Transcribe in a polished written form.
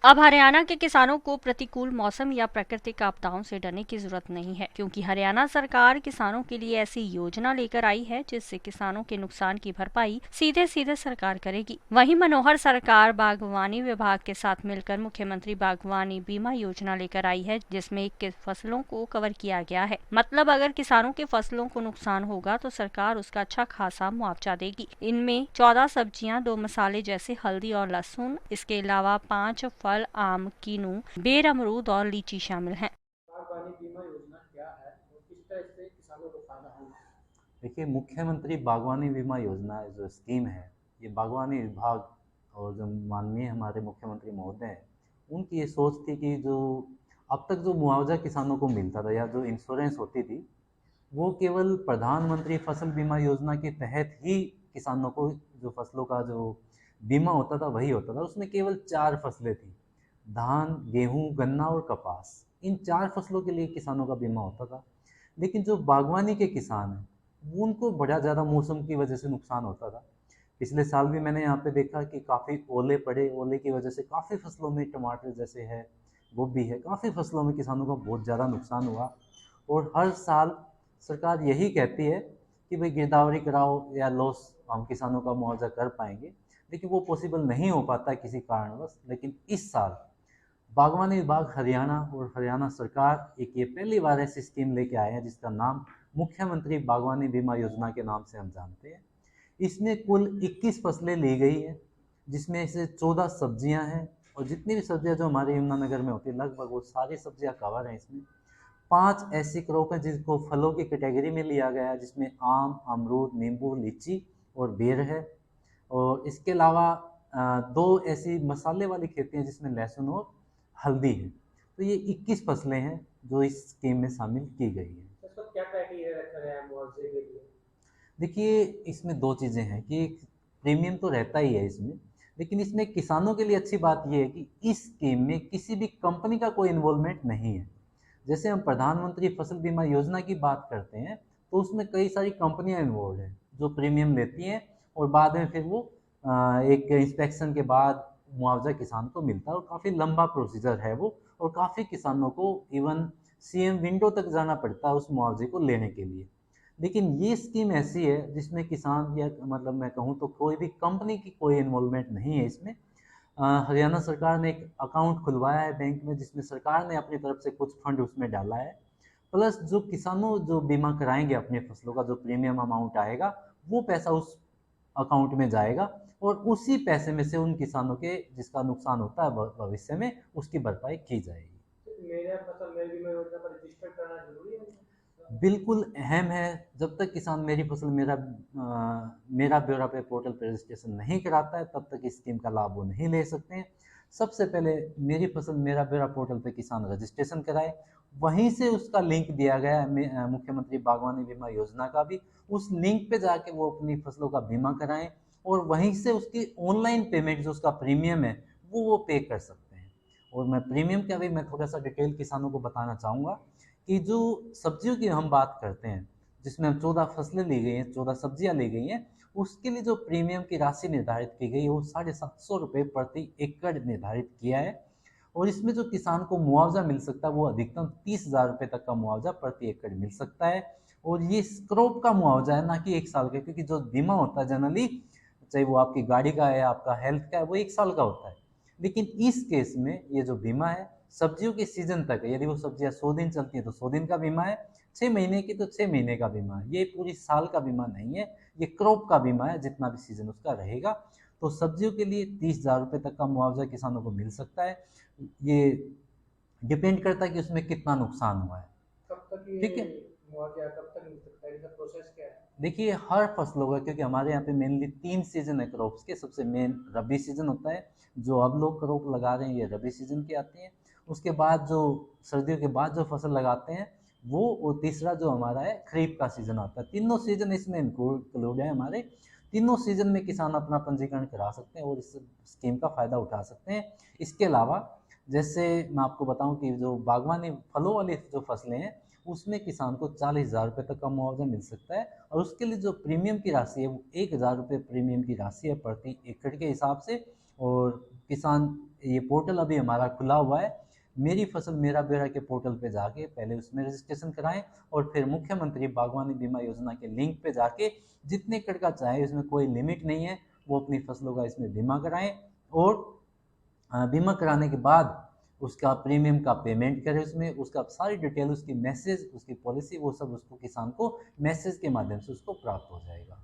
अब हरियाणा के किसानों को प्रतिकूल मौसम या प्राकृतिक आपदाओं से डरने की जरूरत नहीं है, क्योंकि हरियाणा सरकार किसानों के लिए ऐसी योजना लेकर आई है जिससे किसानों के नुकसान की भरपाई सीधे सीधे सरकार करेगी। वहीं मनोहर सरकार बागवानी विभाग के साथ मिलकर मुख्यमंत्री बागवानी बीमा योजना लेकर आई है, जिसमें 21 फसलों को कवर किया गया है। मतलब अगर किसानों के फसलों को नुकसान होगा तो सरकार उसका अच्छा खासा मुआवजा देगी। इनमें 14 सब्जियां, 2 मसाले जैसे हल्दी और लहसुन, इसके अलावा 5 फल आम, कीनू, बेर, अमरूद और लीची शामिल हैं। बागवानी बीमा योजना क्या है और किस तरह से किसानों को फायदा होगा? देखिए, मुख्यमंत्री बागवानी बीमा योजना जो स्कीम है, ये बागवानी विभाग और जो माननीय हमारे मुख्यमंत्री महोदय हैं, उनकी ये सोच थी कि जो अब तक जो मुआवजा किसानों को मिलता था या जो इंश्योरेंस होती थी, वो केवल प्रधानमंत्री फसल बीमा योजना के तहत ही किसानों को जो फसलों का जो बीमा होता था वही होता था। उसमें केवल 4 फसलें थी, धान, गेहूं, गन्ना और कपास। इन 4 फसलों के लिए किसानों का बीमा होता था। लेकिन जो बागवानी के किसान हैं, उनको बड़ा ज़्यादा मौसम की वजह से नुकसान होता था। पिछले साल भी मैंने यहाँ पे देखा कि काफ़ी ओले पड़े, ओले की वजह से काफ़ी फसलों में, टमाटर जैसे है, गोभी है, काफ़ी फसलों में किसानों का बहुत ज़्यादा नुकसान हुआ। और हर साल सरकार यही कहती है कि भाई गिरदावरी कराओ या लॉस हम किसानों का मुआवजा कर पाएंगे, लेकिन वो पॉसिबल नहीं हो पाता किसी कारणवश। लेकिन इस साल बागवानी विभाग हरियाणा और हरियाणा सरकार एक ये पहली बार ऐसी स्कीम लेके आए हैं जिसका नाम मुख्यमंत्री बागवानी बीमा योजना के नाम से हम जानते हैं। इसमें कुल 21 फसलें ली गई है, जिसमें से 14 सब्जियां हैं, और जितनी भी सब्जियां जो हमारे यमुनानगर में होती है लगभग वो सारी सब्जियां कवर हैं इसमें। 5 ऐसी क्रॉप हैं जिसको फलों की कैटेगरी में लिया गया है, जिसमें आम, अमरूद, नींबू, लीची और बेर है। और इसके अलावा 2 ऐसी मसाले वाली खेती हैं जिसमें लहसुन और हल्दी है। तो ये 21 फसलें हैं जो इस स्कीम में शामिल की गई हैं। इसका क्या क्राइटेरिया रखा गया है मुआवजे के लिए? देखिए, इसमें 2 चीज़ें हैं कि प्रीमियम तो रहता ही है इसमें, लेकिन इसमें किसानों के लिए अच्छी बात ये है कि इस स्कीम में किसी भी कंपनी का कोई इन्वॉल्वमेंट नहीं है। जैसे हम प्रधानमंत्री फसल बीमा योजना की बात करते हैं, तो उसमें कई सारी कंपनियां इन्वॉल्व हैं जो प्रीमियम लेती हैं, और बाद में फिर वो एक इंस्पेक्शन के बाद मुआवजा किसान को मिलता है, और काफ़ी लंबा प्रोसीजर है वो, और काफ़ी किसानों को इवन सीएम विंडो तक जाना पड़ता है उस मुआवजे को लेने के लिए। लेकिन ये स्कीम ऐसी है जिसमें किसान, या मतलब मैं कहूँ तो कोई भी कंपनी की कोई इन्वॉल्वमेंट नहीं है इसमें। हरियाणा सरकार ने एक अकाउंट खुलवाया है बैंक में, जिसमें सरकार ने अपनी तरफ से कुछ फंड उसमें डाला है। प्लस जो किसानों जो बीमा कराएंगे अपने फसलों का, जो प्रीमियम अमाउंट आएगा, वो पैसा उस अकाउंट में जाएगा, और उसी पैसे में से उन किसानों के जिसका नुकसान होता है भविष्य में, उसकी भरपाई की जाएगी। मेरा फसल मेरी बीमा योजना पर रजिस्टर करना जरूरी है? बिल्कुल अहम है। जब तक किसान मेरी फसल मेरा ब्यौरा पे पोर्टल पर रजिस्ट्रेशन नहीं कराता है, तब तक इस स्कीम का लाभ वो नहीं ले सकते हैं। सबसे पहले मेरी फसल मेरा ब्यौरा पोर्टल पे किसान रजिस्ट्रेशन कराए, वहीं से उसका लिंक दिया गया है मुख्यमंत्री बागवानी बीमा योजना का भी। उस लिंक पे जाके वो अपनी फसलों का बीमा कराएं, और वहीं से उसकी ऑनलाइन पेमेंट जो उसका प्रीमियम है वो पे कर सकते हैं। और मैं प्रीमियम का भी मैं थोड़ा सा डिटेल किसानों को बताना चाहूँगा कि जो सब्जियों की हम बात करते हैं, जिसमें 14 फसलें ली गई हैं, 14 सब्जियां ली गई हैं, उसके लिए जो प्रीमियम की राशि निर्धारित की गई है वो 750 रुपये प्रति एकड़ निर्धारित किया है। और इसमें जो किसान को मुआवजा मिल सकता है वो अधिकतम 30,000 रुपये तक का मुआवजा प्रति एकड़ मिल सकता है। और ये क्रॉप का मुआवजा है, ना कि 1 साल का, क्योंकि जो बीमा होता है जनरली, चाहे वो आपकी गाड़ी का है, आपका हेल्थ का है, वो 1 साल का होता है। लेकिन इस केस में ये जो बीमा है सब्जियों के सीजन तक है। यदि वो सब्जियां 100 दिन चलती है तो 100 दिन का बीमा है, 6 महीने की तो 6 महीने का बीमा है। ये पूरी साल का बीमा नहीं है, ये क्रॉप का बीमा है, जितना भी सीजन उसका रहेगा। तो सब्जियों के लिए 30,000 रुपये तक का मुआवजा किसानों को मिल सकता है। ये डिपेंड करता है कि उसमें कितना नुकसान हुआ है। कब तक ठीक ये है। मुआवजा कब तक मिल सकता है? इसका प्रोसेस क्या है? देखिए, हर फसलों का, क्योंकि हमारे यहाँ पे मेनली 3 सीजन है क्रॉप्स के। सबसे मेन रबी सीजन होता है, जो अब लोग क्रॉप लगा रहे हैं ये रबी सीजन की आती है। उसके बाद जो सर्दियों के बाद जो फसल लगाते हैं वो, और तीसरा जो हमारा है खरीफ का सीजन आता है। तीनों सीजन इसमें इंक्लूड है हमारे। तीनों सीजन में किसान अपना पंजीकरण करा सकते हैं और इस स्कीम का फ़ायदा उठा सकते हैं। इसके अलावा जैसे मैं आपको बताऊं कि जो बागवानी फलों वाली जो फसलें हैं, उसमें किसान को 40,000 रुपये तक का मुआवजा मिल सकता है। और उसके लिए जो प्रीमियम की राशि है वो 1,000 रुपये प्रीमियम की राशि है प्रति एकड़ के हिसाब से। और किसान ये पोर्टल अभी हमारा खुला हुआ है, मेरी फसल मेरा ब्यौरा के पोर्टल पे जाके पहले उसमें रजिस्ट्रेशन कराएं और फिर मुख्यमंत्री बागवानी बीमा योजना के लिंक पे जाके जितने एकड़ का चाहे, इसमें कोई लिमिट नहीं है, वो अपनी फसलों का इसमें बीमा कराएं और बीमा कराने के बाद उसका प्रीमियम का पेमेंट करें, उसमें उसका सारी डिटेल, उसकी मैसेज, उसकी पॉलिसी, वो सब उसको किसान को मैसेज के माध्यम से उसको प्राप्त हो जाएगा।